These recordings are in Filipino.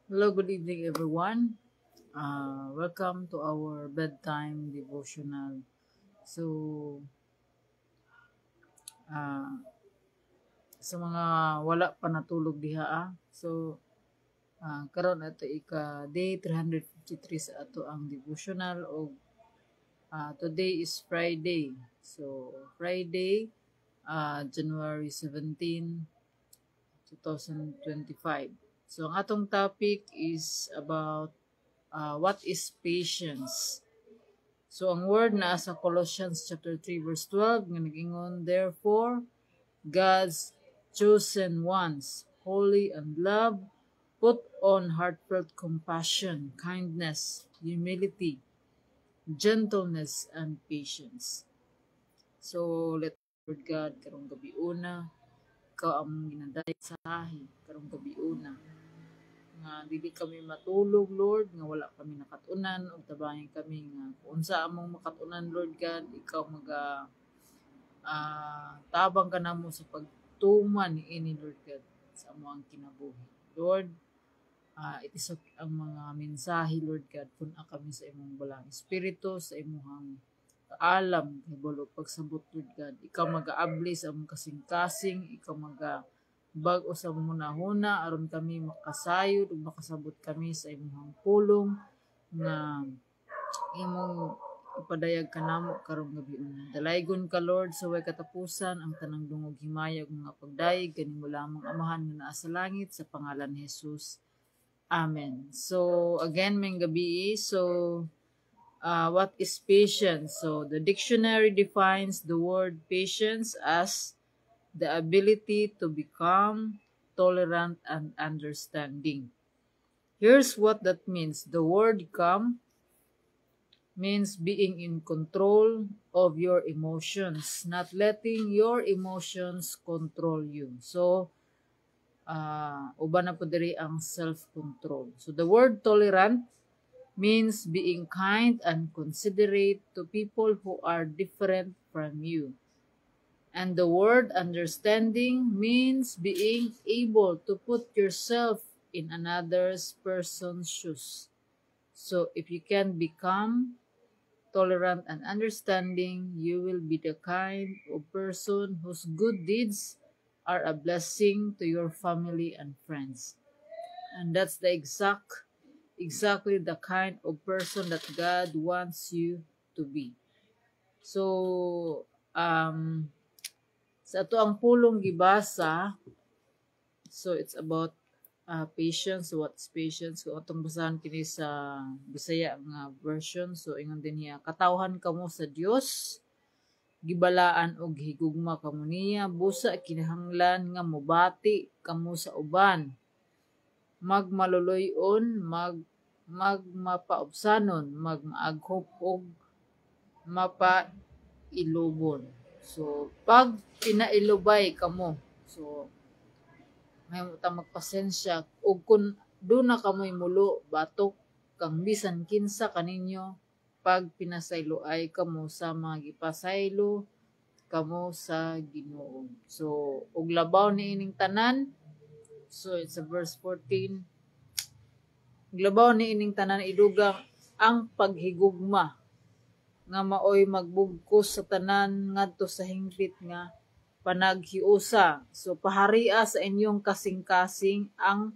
Hello, good evening, everyone. Welcome to our bedtime devotional. So, uh, sa mga wala pa natulog diha, karon ato ika day 353 sa ato ang devotional o today is Friday. So, Friday, January 17, 2025. So, ang atong topic is about what is patience. So, ang word na sa Colossians chapter 3 verse 12, nga nag-ingon, therefore, God's chosen ones, holy and love, put on heartfelt compassion, kindness, humility, gentleness, and patience. So, let Lord God, karong gabi una, ikaw ang ginadayag sa ahi, karong gabi una, nga dili kami matulog, Lord, nga wala kami nakatunan o tabangan kami nga kung unsa among makatunan, Lord God, ikaw tabang ka namo sa pagtuman ni ini, Lord God, sa among kinabuhi. Lord, it is ang mga mensahe, Lord God, puna kami sa imong balang espiritu, sa imong kaalam, hibulo pagsabot, Lord God. Ikaw mag-aabli sa among kasing-kasing, ikaw bag-o sa munahuna aron kami makasayod ug makasabot kami sa imong pulong nga imong ipadayag kanamo karong gabi una. Dalaygon ka, Lord, sa way katapusan ang tanang dungog himaya ug mga pagdayeg kanimo lamang amahan nga naa sa langit sa pangalan ni Jesus. Amen. So again may gabi what is patience? So the dictionary defines the word patience as the ability to become tolerant and understanding. Here's what that means. The word calm means being in control of your emotions, not letting your emotions control you. So, uban na po diri ang self-control. So, the word tolerant means being kind and considerate to people who are different from you. And the word understanding means being able to put yourself in another person's shoes. So if you can become tolerant and understanding, you will be the kind of person whose good deeds are a blessing to your family and friends. And that's exactly the kind of person that God wants you to be. So, sa ato ang pulong gibasa, so it's about patience. So what's patience? Kung atong basahan kini sa Bisaya nga version, so ingon din niya, katawhan kamo sa Dios, gibalaan og higugma kamo niya, busa kinahanglan nga mobati kamo sa uban, magmaluloyon, magmapaubsanon, magmaaghop og mapailubon. So, pag pinailubay kamo, so, may magpasensya, o kung doon na kamoy mulo, batok, kang bisan kinsa kaninyo, pag pinasaylo ay kamo sa mga gipasaylo, kamo sa Ginoo. So, og labaw ni ining tanan, so it's a verse 14, glabaw ni ining tanan idugang ang paghigugma nga maoy magbugkos sa tanan ngadto sa hingpit nga panaghiusa. So paharia sa inyong kasing-kasing ang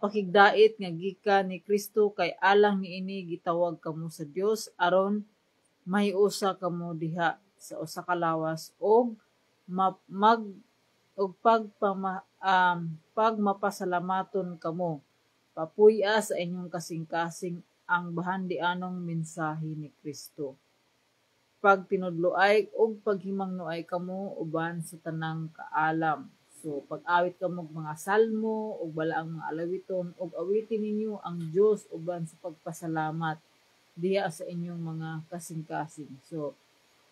pakigdait nga gikan ni Kristo kay alang niini gitawag kamo sa Dios aron mahiusa kamo diha sa usa ka lawas og pagmapasalamaton kamo. Papuy-a sa inyong kasing-kasing ang bahandianong mensahe ni Kristo. Pag tinudloay og paghimangnoay kamo uban sa tanang kaalam. So pag-awit kamo og mga salmo og balaang mga alawiton og awitin ninyo ang Dios uban sa pagpasalamat diha sa inyong mga kasing-kasing. So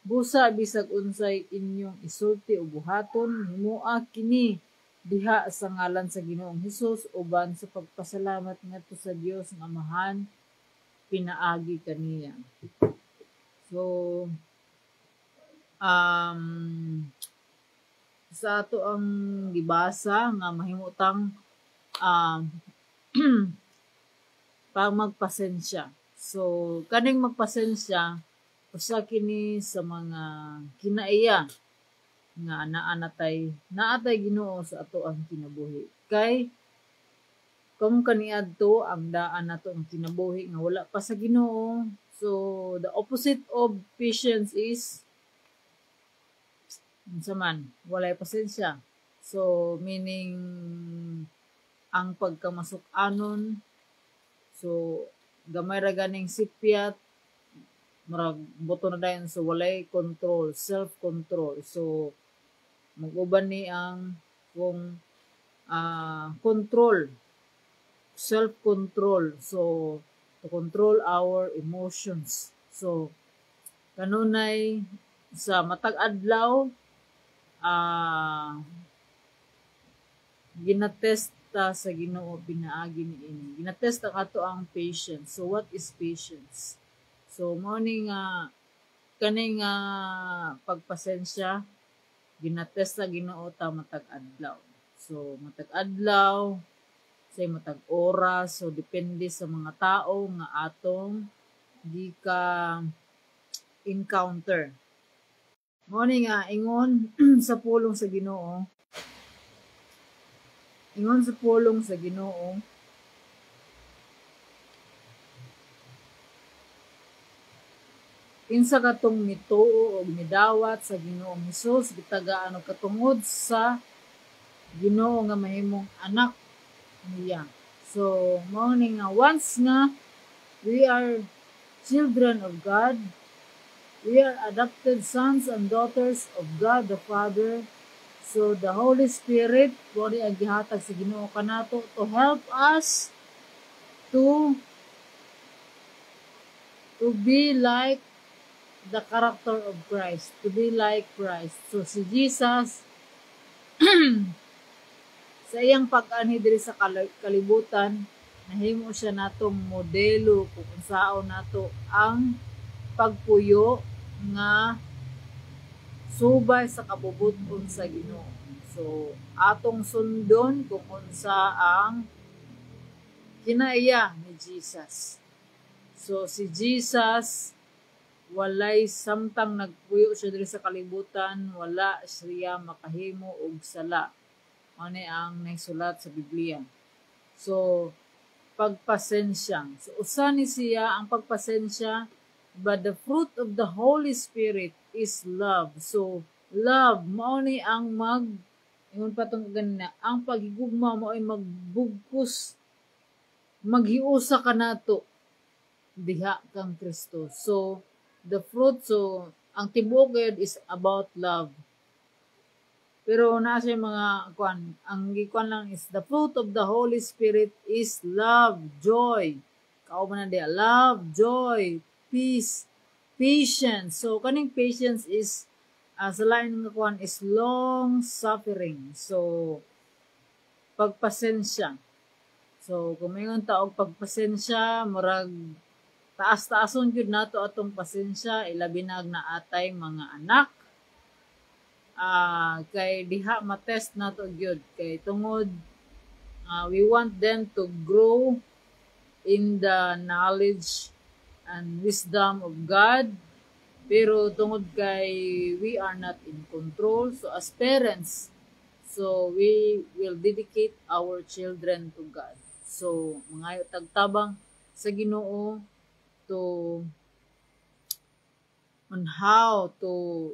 busa bisag unsay inyong isulti o buhaton, himua kini diha sa ngalan sa Ginoong Hesus uban sa pagpasalamat ngadto sa Dios nga Amahan pinaagi kaniya. So sa ato ang gibasa nga mahimutang pag magpasensya. So kaning magpasensya usa kini sa mga kinaiya nga naatay Ginoo sa ato ang kinabuhi. Kay kung kaniadto ang daan nato ang kinabuhi nga wala pa sa Ginoo, so the opposite of patience is unsa man, walay pasensya. So meaning ang pagkamasuk-anon, so gamay ra ganing sipyat, murag boto na dayon, so walay control, self-control. So mag-uban ni ang kung control, self-control. So to control our emotions. So kanunay sa matag adlaw ginatesta sa Ginoo pinaagi niini. Ginatesta kato ang patience. So what is patience? So mao ni nga kaning pagpasensya ginatesta Ginoo ta matag adlaw. So matag adlaw say matag oras, so depende sa mga tao nga atong gika encounter. Mao ni nga ingon sa pulong sa Ginoo. Ingon sa pulong sa Ginoo, kinsa katong mituo o midawat sa Ginoong Hesus gitagaan og katungod sa Ginoo nga mahimong anak niya. So mao ni nga once nga we are children of God, we are adopted sons and daughters of God the Father. So the Holy Spirit mo ang gihatag sa Ginoo kanato to help us to be like the character of Christ, to be like Christ. So si Jesus sa iyang pag-anhi diri sa kalibutan, nahimo siya natong modelo kung unsaon nato ang pagpuyo nga subay sa kabubuton sa Ginoo. So atong sundon kung unsa ang kinaiya ni Jesus. So si Jesus walay samtang nagpuyo siya diri sa kalibutan, wala siya makahimo og sala. Ano ang naisulat sa Biblia. So pagpasensya. So usa ni siya ang pagpasensya, but the fruit of the Holy Spirit is love. So love mao ni ang ingon pa tong ganina, ang paghigugma mo ay magbugkos, maghiusa ka nato diha kang Kristo. So the fruit, so ang tibuok is about love. Pero na siya mga ang gikuan lang is the fruit of the Holy Spirit is love, joy. Kauban na dia, love, joy, peace, patience. So kaning patience is sa lain nga kuan is long suffering. So pagpasensya. So kung mayroon taog pagpasensya, murag taas-taason gyud nato atong pasensya, ilabi na naatay mga anak. Kay diha matest nato gyud kay tungod we want them to grow in the knowledge and wisdom of God, pero tungod kay we are not in control, so as parents, so we will dedicate our children to God. So mga tagtabang sa Ginoo to on how to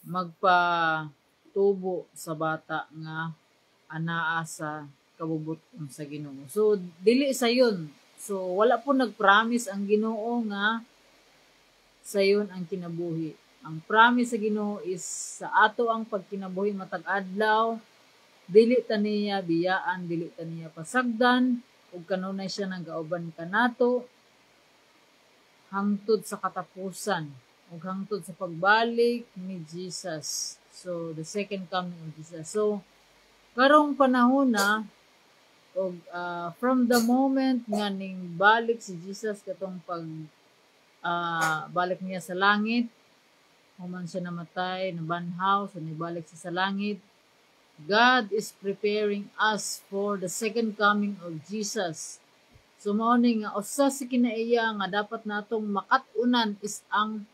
magpatubo sa bata nga anaa sa kabubuton sa Ginoo. So dili sayon. So wala po nagpromise ang Ginoo nga sayon ang kinabuhi. Ang promise sa Ginoo is sa ato ang pagkinabuhi matag adlaw, dili ta niya biyaan, dili ta niya pasagdan, ug kanunay siya nang gauban kanato hangtod sa katapusan ug hangtod sa pagbalik ni Jesus. So the second coming of Jesus. So karong panahon na og from the moment nga ning balik si Jesus katong balik niya sa langit, human siya namatay, nabanhaw, so nibalik siya sa langit. God is preparing us for the second coming of Jesus. So mao ni nga usa sa kinaiya nga dapat natong makatunan is ang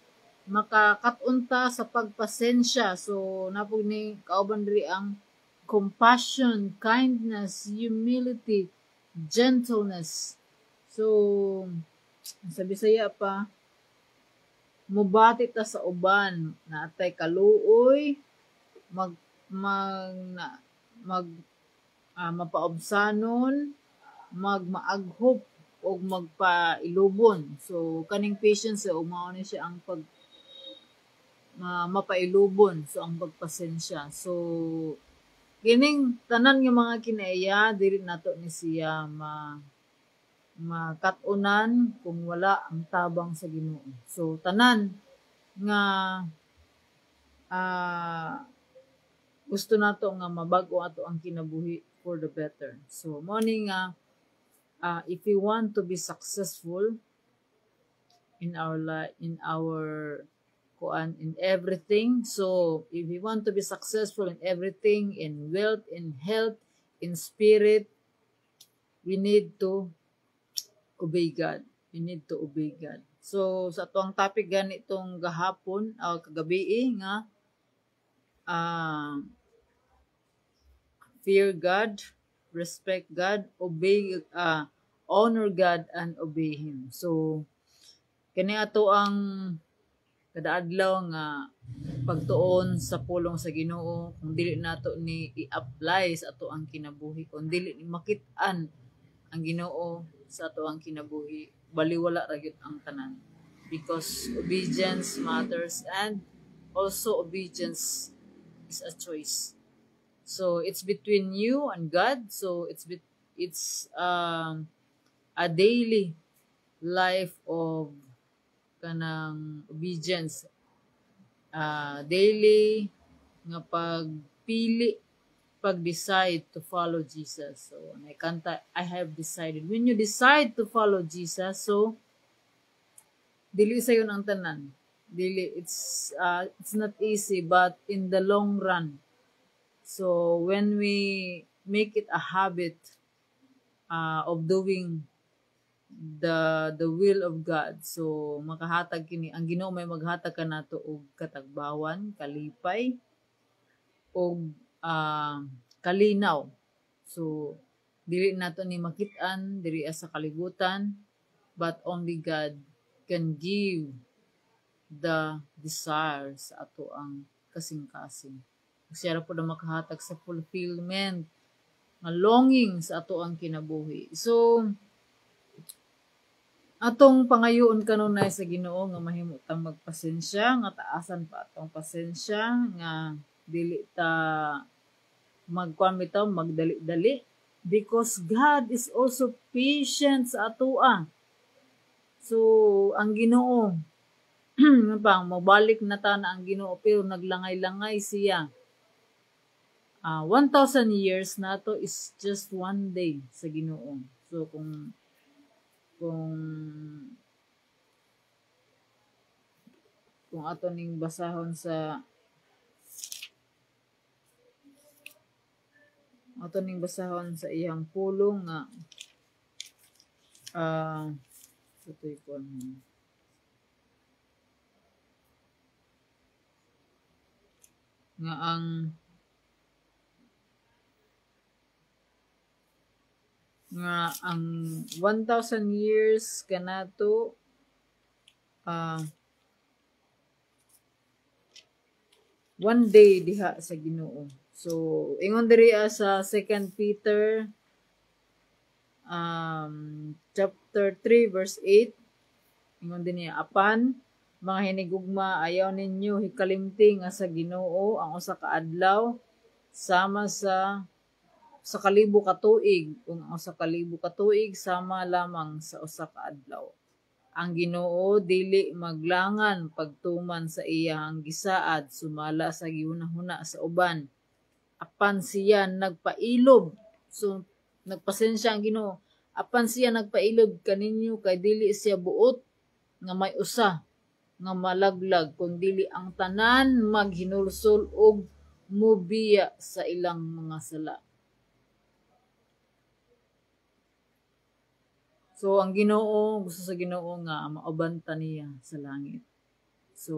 makakatunta sa pagpasensya. So napog ni kauban diri ang compassion, kindness, humility, gentleness. So sa Bisaya pa, mubati ta sa uban na atay kaluoy, mag mapaobsanon, magmaaghop o magpailubon. So kaning patience mao ni siya ang mapailubon, so ang pagpasensya. So kining tanan nga mga kinaiya dili nato ni siya makatunan kung wala ang tabang sa Ginoo. So tanan nga gusto nato nga mabago ato ang kinabuhi for the better. So mo ni nga if we want to be successful in our life, in everything. So if we want to be successful in everything, in wealth, in health, in spirit, we need to obey God. We need to obey God. So sa atong topic ganitong gahapon o kagabi nga fear God, respect God, honor God and obey Him. So kani ato ang kadaadlaw nga pagtuon sa pulong sa Ginoo, kung dili nato ni i-apply sa ato ang kinabuhi, kung dili ni makit-an ang Ginoo sa ato ang kinabuhi, baliwala ra gyud ang tanan. Because obedience matters, and also obedience is a choice. So it's between you and God. So it's a daily life of kanang obedience, daily nga pag-decide to follow Jesus. So naikanta, I have decided. When you decide to follow Jesus, so dili sayon ang tanan. Dili, it's not easy, but in the long run. So when we make it a habit of doing the will of God, so makahatag kini ang Ginoo, may maghatag kanato og katagbawan, kalipay, og kalinaw. So dili nato ni makit-an diri sa kalibutan, but only God can give the desire sa ato ang kasing-kasing. Siya ra po na makahatag sa fulfillment nga longing sa ato ang kinabuhi. So atong pangayoon kanunay sa Ginoo nga mahimutang magpasensya, nga taasan pa atong pasensya, nga dili ta magkuan bitaw magdali-dali, because God is also patient sa atoa. So ang Ginoo pang mabalik na ta na ang Ginoo, pero naglangay-langay siya. 1,000 years na to is just one day sa Ginoo. So kung ato ning basahon sa iyang pulong nga ito'y po nga ang 1,000 years kanato one day diha sa Ginoo. So ingon diri sa 2 Peter chapter 3 verse 8, ingon din niya, apan mga hinigugma, ayaw ninyo hikalimti nga sa Ginoo ang usa ka adlaw sama sa kalibo ka tuig, kung ang usa ka libo ka tuig sama lamang sa usa ka adlaw. Ang Ginoo dili maglangan pagtuman sa iyang gisaad, sumala sa gihunahuna sa uban. Apan siya nagpailob. So nagpasensya ang Ginoo. Apan siya nagpailob kaninyo kay dili siya buot nga may usa nga malaglag, kun dili ang tanan maghinulsol og mubiya sa ilang mga sala. So ang Ginoo, gusto sa Ginoo nga maobanta niya sa langit. So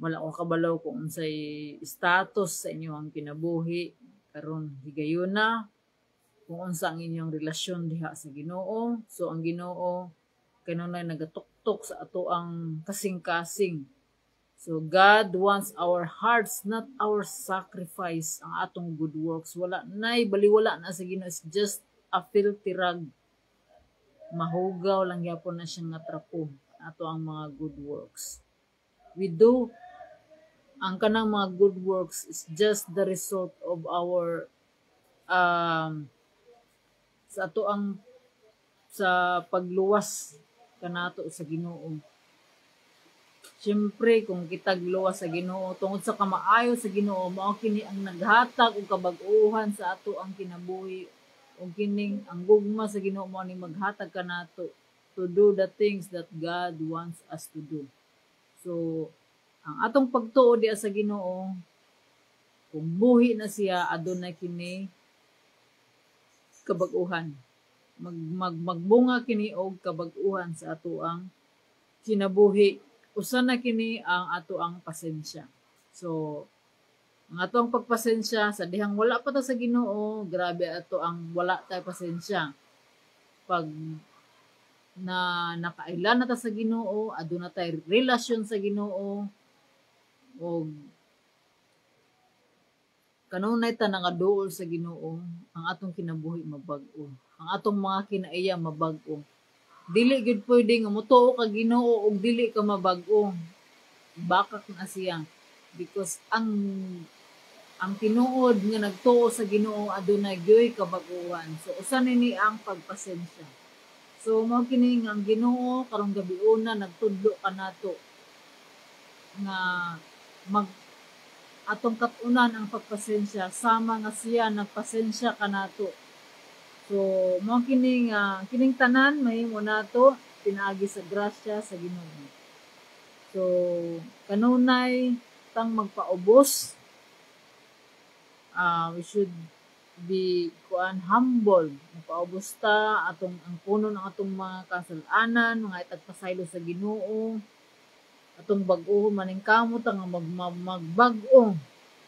wala ko kabalaw kung unsay status sa inyong kinabuhi karon higayon na kung unsa ang inyong relasyon diha sa Ginoo. So ang Ginoo kanunay nagatuktok sa ato ang kasing-kasing. So God wants our hearts, not our sacrifice, ang atong good works. Wala nay baliwala na sa Ginoo, is just a filthy rag. Mahugaw lang gyapon na siyang natrapo ato ang mga good works. We do ang kanang mga good works is just the result of our sa ato ang sa pagluwas kanato sa Ginoo. Siyempre kung kitag luwas sa Ginoo tungod sa kamaayo sa Ginoo, mao kini ang naghatag og kabag-uhan sa ato ang kinabuhi. Ug kining ang gugma sa Ginoo mao ni maghatag kanato to do the things that God wants us to do. So ang atong pagtuo diha sa Ginoo, kung buhi na siya, adunay kini kabag-uhan. Magbunga kini og kabag-uhan sa ato ang kinabuhi. Usa na kini ang ato ang pasensya. So ang ato ang pagpasensya sa dihang wala pa ta sa Ginoo, grabe ato ang wala tay pasensya. Pag na nakailan na ta sa Ginoo, aduna tay relasyon sa Ginoo, o kanunay ta nangaduol sa Ginoo, ang atong kinabuhi mabag-o. Ang atong mga kinaiya mabag-o. Dili gid pwede nga motuo ka Ginoo ug dili ka mabag-o. Bakak na siya because ang tinuod nga nagtuo sa Ginoo adunay gyoy kabag-uhan. So usa nini ang pagpasensya. So mao kini nga ang Ginoo karong gabiuna nagtudlo kanato nga atong katunan ang pagpasensya sama nga siya nagpasensya kanato. So mao kini nga kining tanan mahimo nato pinaagi sa grasya sa Ginoo. So kanunay tang magpaubos, we should be humble. Magpaubos ta atong ang puno ng atong mga kasalanan, mga itagpasaylo sa Ginoo. Atong bag-o maning kamot nga magbag-o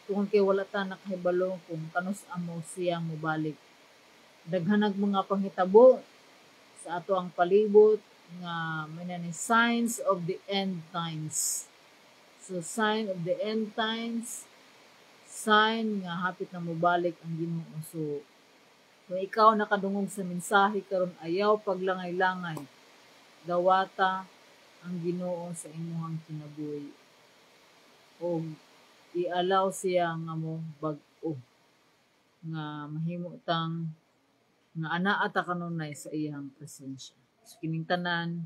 tungod kay wala ta nakahibalo kung kanus amo siyang mobalik. Daghanag mga panghitabo sa ato ang palibot nga may ni signs of the end times. So sign of the end times, sign nga hapit na mobalik ang Ginoo. So kung ikaw nakadungog sa mensahe karon, ayaw paglangay-langay, dawata ang Ginoo sa imong kinabuhi o i-allow siya nga mo bag-o nga mahimo tang nga anaa ta kanunay sa iyang presensya. So kining tanan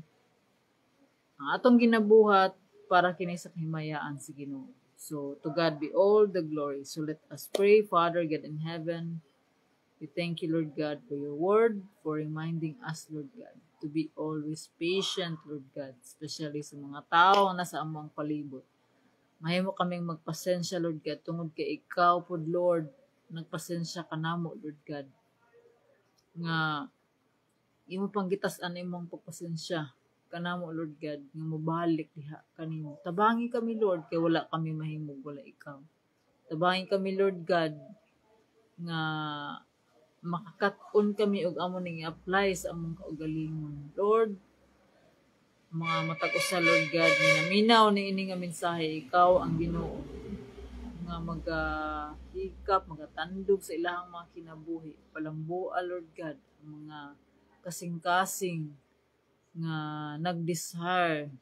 ang atong ginabuhat para kini sa kahimayaan sa Ginoo. So to God be all the glory. So let us pray. Father God in heaven, we thank you, Lord God, for your word, for reminding us, Lord God, to be always patient, Lord God, especially sa mga tao na sa among palibot. Mahimo kaming magpasensya, Lord God, tungod kay ikaw, pod Lord, nagpasensya ka namo, Lord God, nga imo panggitas-an imong pagpasensya kanamo, Lord God, nga mobalik diha kanimo. Tabangi kami, Lord, kay wala kami mahimog wala ikaw. Tabangi kami, Lord God, nga makakat-on kami og amo ning i-apply sa among kaugalingon. Lord, mga matag usa, Lord God, minaminaw ni ini nga mensahe, ikaw ang Ginoo nga magahikap, magatandog sa ilahang mga kinabuhi. Palambua, Lord God, ang mga kasing-kasing nga nag-desire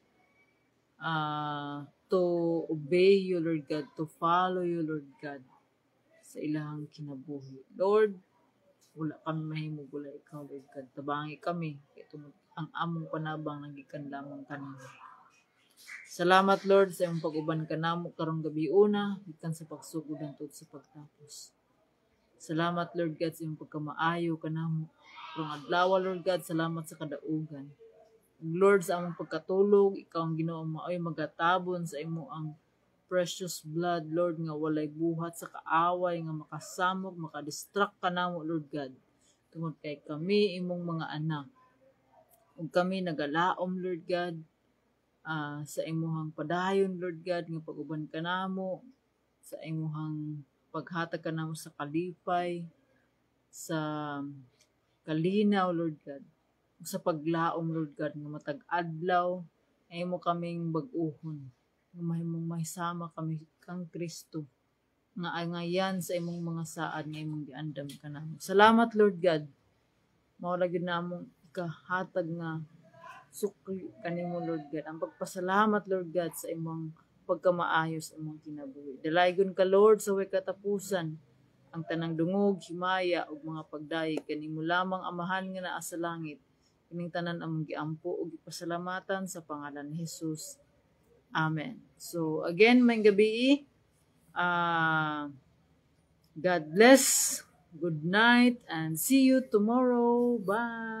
to obey you, Lord God, to follow you, Lord God, sa ilahang kinabuhi. Lord, wala kami mahimog wala ikaw, Lord God. Tabangi kami kay ang among panabang nagikan lamang kanimo. Salamat, Lord, sa imong pag-uban kanamo karong gabi una gikan sa pagsugod hangtod sa pagtapos. Salamat, Lord God, sa imong pagkamaayo kanamo karong adlaw, Lord God. Salamat sa kadaugan. Lord, sa among pagkatulog, ikaw ang Ginoo maoy magatabon sa imo ang precious blood, Lord, nga walay buhat sa kaaway, nga makasamok, makadistract ka namo, Lord God. Tungod kay kami, imong mga anak. Ug kami nagalaom, Lord God, sa imuhang padayon, Lord God, nga pag-uban ka namo, sa imuhang paghatag ka namo sa kalipay, sa kalinaw, Lord God, sa paglaom, Lord God, nga matag adlaw, ay mo kaming bag-uhon, nga mahimong mahisama kami kang Kristo, nga ngayan sa imong mga saad, nga imong giandam ka namo. Salamat, Lord God, mawala gyud namong ikahatag nga sukli kanimo, Lord God. Ang pagpasalamat, Lord God, sa imong pagkamaayos imong kinabuhi. Dalaygon ka, Lord, sa way katapusan, ang tanang dungog, himaya, ug mga pagdayeg kanimo lamang amahan nga naa sa langit. Kining tanan among giampo ug gipasalamatan sa pangalan ni Jesus. Amen. So again, may gabi, God bless, good night, and see you tomorrow. Bye.